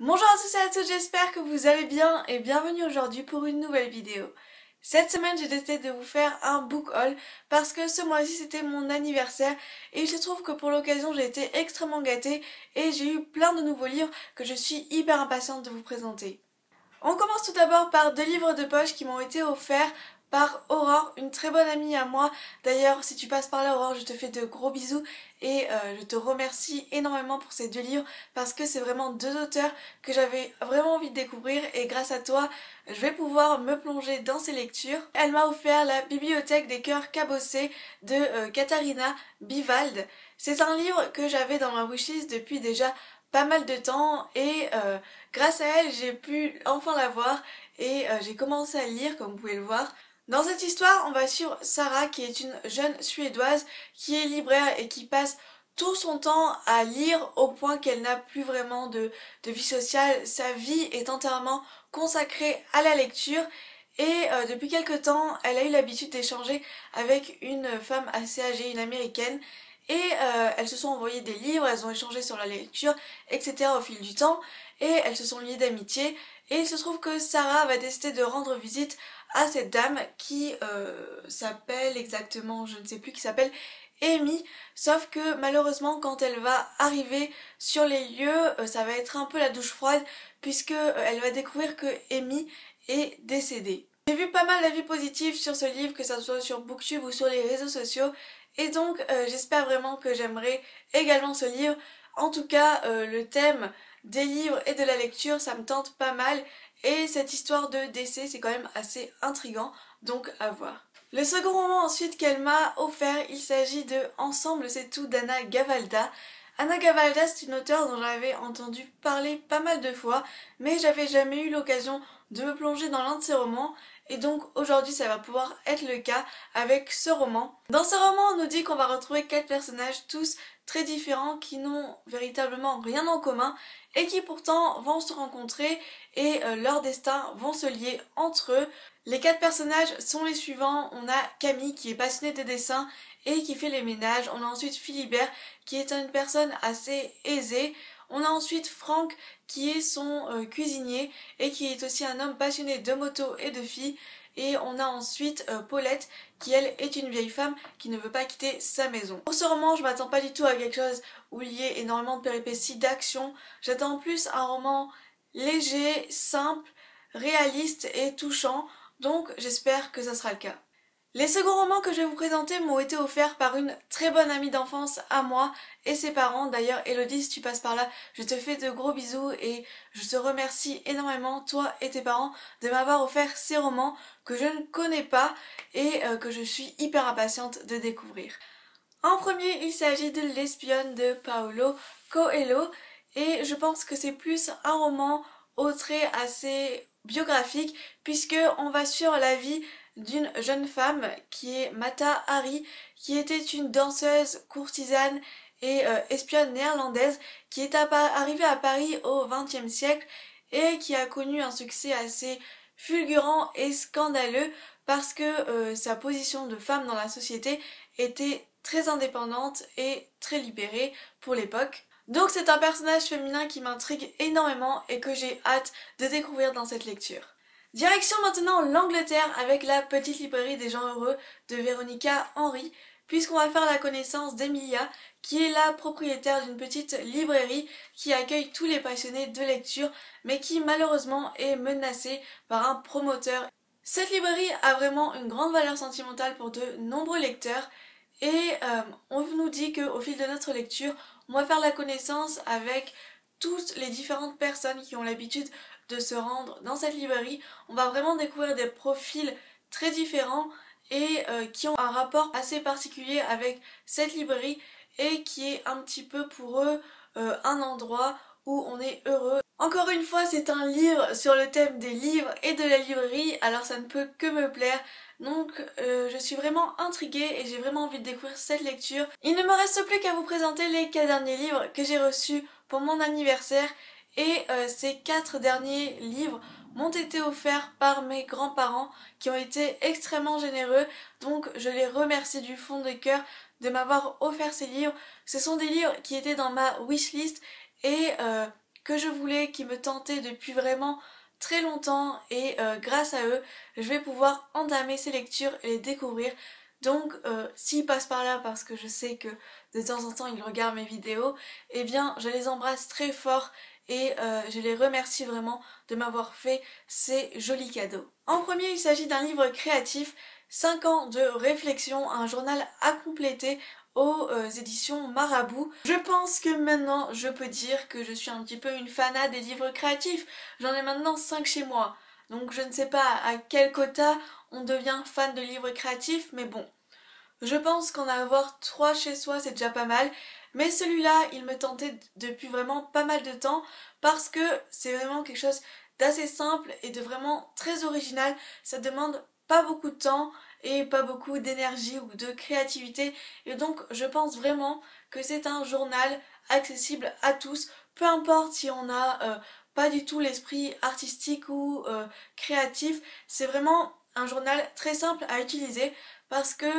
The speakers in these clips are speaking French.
Bonjour à tous et à toutes, j'espère que vous allez bien et bienvenue aujourd'hui pour une nouvelle vidéo. Cette semaine, j'ai décidé de vous faire un book haul parce que ce mois-ci c'était mon anniversaire et il se trouve que pour l'occasion j'ai été extrêmement gâtée et j'ai eu plein de nouveaux livres que je suis hyper impatiente de vous présenter. On commence tout d'abord par deux livres de poche qui m'ont été offerts par Aurore, une très bonne amie à moi. D'ailleurs, si tu passes par là, Aurore, je te fais de gros bisous et je te remercie énormément pour ces deux livres parce que c'est vraiment deux auteurs que j'avais vraiment envie de découvrir et grâce à toi, je vais pouvoir me plonger dans ces lectures. Elle m'a offert La Bibliothèque des cœurs cabossés de Katharina Bivald. C'est un livre que j'avais dans ma wishlist depuis déjà pas mal de temps et grâce à elle j'ai pu enfin la voir et j'ai commencé à lire comme vous pouvez le voir. Dans cette histoire on va suivre Sarah qui est une jeune suédoise qui est libraire et qui passe tout son temps à lire au point qu'elle n'a plus vraiment de vie sociale. Sa vie est entièrement consacrée à la lecture et depuis quelque temps elle a eu l'habitude d'échanger avec une femme assez âgée, une américaine et elles se sont envoyées des livres, elles ont échangé sur la lecture, etc. au fil du temps, et elles se sont liées d'amitié. Et il se trouve que Sarah va décider de rendre visite à cette dame qui s'appelle exactement, je ne sais plus, qui s'appelle Amy, sauf que malheureusement quand elle va arriver sur les lieux, ça va être un peu la douche froide, puisque elle va découvrir que Amy est décédée. J'ai vu pas mal d'avis positifs sur ce livre, que ça soit sur Booktube ou sur les réseaux sociaux, et donc j'espère vraiment que j'aimerai également ce livre. En tout cas, le thème des livres et de la lecture, ça me tente pas mal, et cette histoire de décès, c'est quand même assez intriguant, donc à voir. Le second roman ensuite qu'elle m'a offert, il s'agit de Ensemble c'est tout d'Anna Gavalda. Anna Gavalda, c'est une auteure dont j'avais entendu parler pas mal de fois, mais j'avais jamais eu l'occasion de me plonger dans l'un de ses romans, et donc aujourd'hui ça va pouvoir être le cas avec ce roman. Dans ce roman, on nous dit qu'on va retrouver 4 personnages, tous très différents, qui n'ont véritablement rien en commun, et qui pourtant vont se rencontrer, et leurs destins vont se lier entre eux. Les 4 personnages sont les suivants. On a Camille qui est passionnée de dessin et qui fait les ménages. On a ensuite Philibert qui est une personne assez aisée. On a ensuite Franck qui est son cuisinier et qui est aussi un homme passionné de moto et de filles. Et on a ensuite Paulette qui elle est une vieille femme qui ne veut pas quitter sa maison. Pour ce roman, je m'attends pas du tout à quelque chose où il y ait énormément de péripéties, d'action. J'attends plus un roman léger, simple, réaliste et touchant. Donc j'espère que ça sera le cas. Les seconds romans que je vais vous présenter m'ont été offerts par une très bonne amie d'enfance à moi et ses parents. D'ailleurs, Elodie, si tu passes par là, je te fais de gros bisous et je te remercie énormément, toi et tes parents, de m'avoir offert ces romans que je ne connais pas et que je suis hyper impatiente de découvrir. En premier, il s'agit de L'Espionne de Paolo Coelho et je pense que c'est plus un roman au trait assez biographique puisque on va sur la vie d'une jeune femme qui est Mata Hari, qui était une danseuse, courtisane et espionne néerlandaise qui est arrivée à Paris au XXe siècle et qui a connu un succès assez fulgurant et scandaleux parce que sa position de femme dans la société était très indépendante et très libérée pour l'époque. Donc c'est un personnage féminin qui m'intrigue énormément et que j'ai hâte de découvrir dans cette lecture. Direction maintenant l'Angleterre avec La Petite Librairie des gens heureux de Véronica Henry, puisqu'on va faire la connaissance d'Emilia, qui est la propriétaire d'une petite librairie qui accueille tous les passionnés de lecture, mais qui malheureusement est menacée par un promoteur. Cette librairie a vraiment une grande valeur sentimentale pour de nombreux lecteurs, et on nous dit qu'au fil de notre lecture, on va faire la connaissance avec toutes les différentes personnes qui ont l'habitude de se rendre dans cette librairie. On va vraiment découvrir des profils très différents et qui ont un rapport assez particulier avec cette librairie et qui est un petit peu pour eux un endroit où on est heureux. Encore une fois, c'est un livre sur le thème des livres et de la librairie, alors ça ne peut que me plaire. Donc je suis vraiment intriguée et j'ai vraiment envie de découvrir cette lecture. Il ne me reste plus qu'à vous présenter les 4 derniers livres que j'ai reçus pour mon anniversaire. Et ces 4 derniers livres m'ont été offerts par mes grands-parents qui ont été extrêmement généreux. Donc je les remercie du fond de cœur de m'avoir offert ces livres. Ce sont des livres qui étaient dans ma wishlist et que je voulais, qui me tentaient depuis vraiment très longtemps et grâce à eux, je vais pouvoir entamer ces lectures et les découvrir. Donc s'ils passent par là parce que je sais que de temps en temps ils regardent mes vidéos, eh bien je les embrasse très fort et je les remercie vraiment de m'avoir fait ces jolis cadeaux. En premier, il s'agit d'un livre créatif, 5 ans de réflexion, un journal à compléter aux éditions Marabout. Je pense que maintenant je peux dire que je suis un petit peu une fanat des livres créatifs. J'en ai maintenant 5 chez moi. Donc je ne sais pas à quel quota on devient fan de livres créatifs, mais bon. Je pense qu'en avoir 3 chez soi c'est déjà pas mal. Mais celui-là, il me tentait depuis vraiment pas mal de temps parce que c'est vraiment quelque chose d'assez simple et de vraiment très original. Ça demande pas beaucoup de temps et pas beaucoup d'énergie ou de créativité. Et donc je pense vraiment que c'est un journal accessible à tous, peu importe si on a pas du tout l'esprit artistique ou créatif. C'est vraiment un journal très simple à utiliser parce que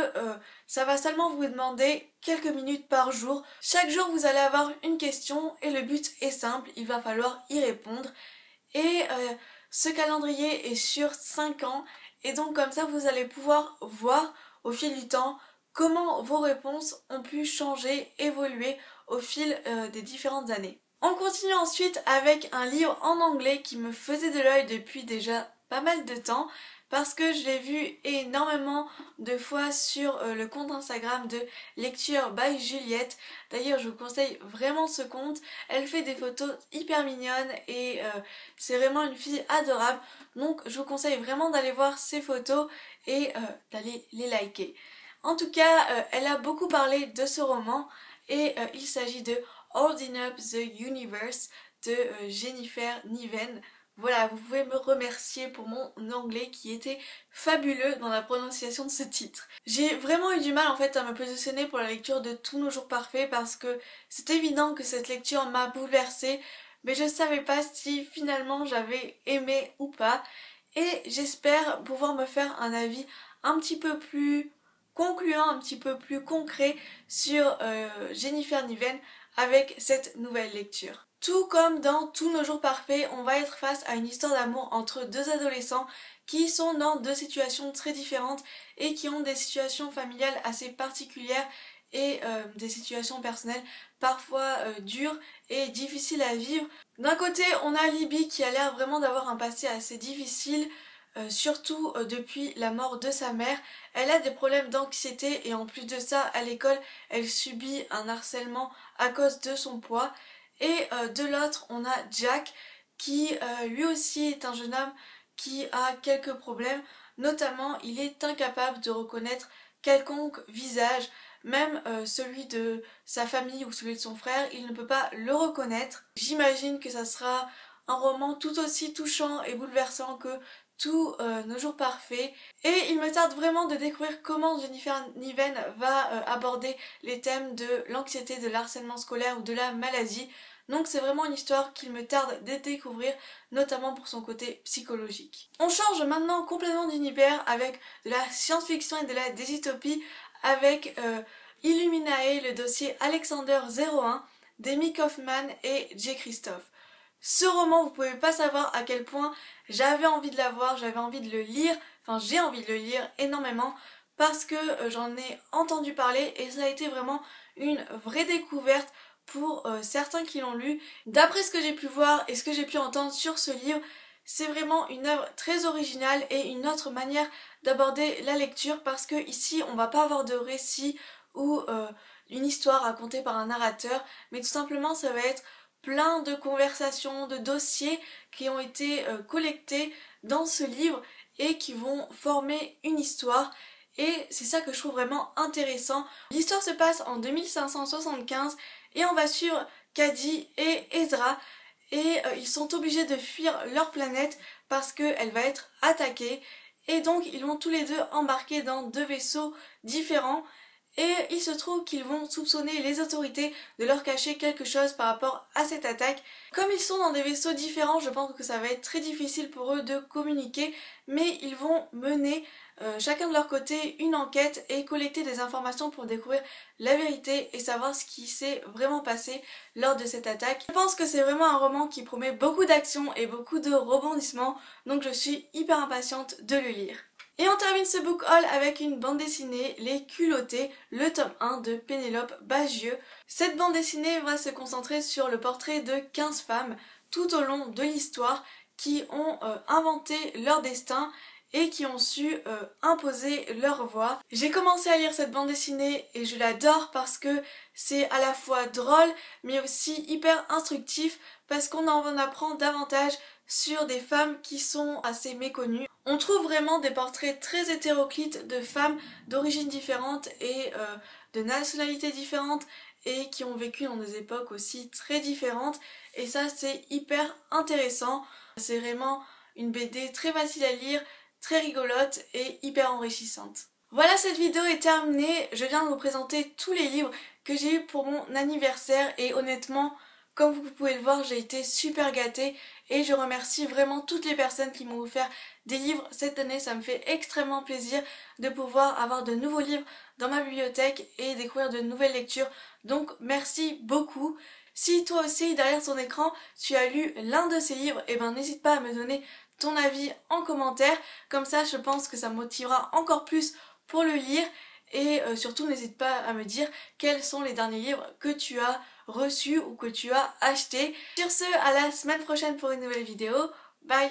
ça va seulement vous demander quelques minutes par jour. Chaque jour vous allez avoir une question et le but est simple, il va falloir y répondre. Et ce calendrier est sur 5 ans et donc comme ça vous allez pouvoir voir au fil du temps comment vos réponses ont pu changer, évoluer au fil des différentes années. On continue ensuite avec un livre en anglais qui me faisait de l'œil depuis déjà pas mal de temps parce que je l'ai vu énormément de fois sur le compte Instagram de Lecture by Juliette. D'ailleurs je vous conseille vraiment ce compte, elle fait des photos hyper mignonnes et c'est vraiment une fille adorable, donc je vous conseille vraiment d'aller voir ses photos et d'aller les liker. En tout cas, elle a beaucoup parlé de ce roman et il s'agit de Holding Up the Universe de Jennifer Niven. Voilà, vous pouvez me remercier pour mon anglais qui était fabuleux dans la prononciation de ce titre. J'ai vraiment eu du mal en fait à me positionner pour la lecture de Tous nos jours parfaits parce que c'est évident que cette lecture m'a bouleversée, mais je savais pas si finalement j'avais aimé ou pas. Et j'espère pouvoir me faire un avis un petit peu plus concluant, un petit peu plus concret sur Jennifer Niven avec cette nouvelle lecture. Tout comme dans Tous nos jours parfaits, on va être face à une histoire d'amour entre deux adolescents qui sont dans deux situations très différentes et qui ont des situations familiales assez particulières et des situations personnelles parfois dures et difficiles à vivre. D'un côté, on a Libby qui a l'air vraiment d'avoir un passé assez difficile, surtout depuis la mort de sa mère. Elle a des problèmes d'anxiété et en plus de ça, à l'école, elle subit un harcèlement à cause de son poids. Et de l'autre, on a Jack qui lui aussi est un jeune homme qui a quelques problèmes. Notamment, il est incapable de reconnaître quelconque visage, même celui de sa famille ou celui de son frère, il ne peut pas le reconnaître. J'imagine que ça sera un roman tout aussi touchant et bouleversant que Tous nos jours parfaits. Et il me tarde vraiment de découvrir comment Jennifer Niven va aborder les thèmes de l'anxiété, de l'harcèlement scolaire ou de la maladie. Donc c'est vraiment une histoire qu'il me tarde de découvrir, notamment pour son côté psychologique. On change maintenant complètement d'univers avec de la science-fiction et de la dystopie avec Illuminae, le dossier Alexander 01 d'Amy Kaufman et J. Christophe. Ce roman, vous pouvez pas savoir à quel point j'avais envie de l'avoir, j'avais envie de le lire, enfin j'ai envie de le lire énormément parce que j'en ai entendu parler et ça a été vraiment une vraie découverte pour certains qui l'ont lu. D'après ce que j'ai pu voir et ce que j'ai pu entendre sur ce livre, c'est vraiment une œuvre très originale et une autre manière d'aborder la lecture parce que ici on va pas avoir de récit ou une histoire racontée par un narrateur, mais tout simplement ça va être plein de conversations, de dossiers qui ont été collectés dans ce livre et qui vont former une histoire. Et c'est ça que je trouve vraiment intéressant. L'histoire se passe en 2575 et on va suivre Cady et Ezra et ils sont obligés de fuir leur planète parce qu'elle va être attaquée et donc ils vont tous les deux embarquer dans deux vaisseaux différents et il se trouve qu'ils vont soupçonner les autorités de leur cacher quelque chose par rapport à cette attaque. Comme ils sont dans des vaisseaux différents, je pense que ça va être très difficile pour eux de communiquer, mais ils vont mener chacun de leur côté une enquête et collecter des informations pour découvrir la vérité et savoir ce qui s'est vraiment passé lors de cette attaque. Je pense que c'est vraiment un roman qui promet beaucoup d'action et beaucoup de rebondissements, donc je suis hyper impatiente de le lire. Et on termine ce book haul avec une bande dessinée, Les Culottés, le tome 1 de Pénélope Bagieux. Cette bande dessinée va se concentrer sur le portrait de 15 femmes tout au long de l'histoire qui ont inventé leur destin et qui ont su imposer leur voix. J'ai commencé à lire cette bande dessinée et je l'adore parce que c'est à la fois drôle mais aussi hyper instructif parce qu'on en apprend davantage sur des femmes qui sont assez méconnues. On trouve vraiment des portraits très hétéroclites de femmes d'origines différentes et de nationalités différentes et qui ont vécu dans des époques aussi très différentes et ça c'est hyper intéressant. C'est vraiment une BD très facile à lire, très rigolote et hyper enrichissante. Voilà, cette vidéo est terminée. Je viens de vous présenter tous les livres que j'ai eu pour mon anniversaire et honnêtement, comme vous pouvez le voir, j'ai été super gâtée et je remercie vraiment toutes les personnes qui m'ont offert des livres cette année. Ça me fait extrêmement plaisir de pouvoir avoir de nouveaux livres dans ma bibliothèque et découvrir de nouvelles lectures. Donc merci beaucoup. Si toi aussi derrière ton écran tu as lu l'un de ces livres, et ben n'hésite pas à me donner ton avis en commentaire, comme ça je pense que ça me motivera encore plus pour le lire et surtout n'hésite pas à me dire quels sont les derniers livres que tu as reçus ou que tu as achetés. Sur ce, à la semaine prochaine pour une nouvelle vidéo, bye!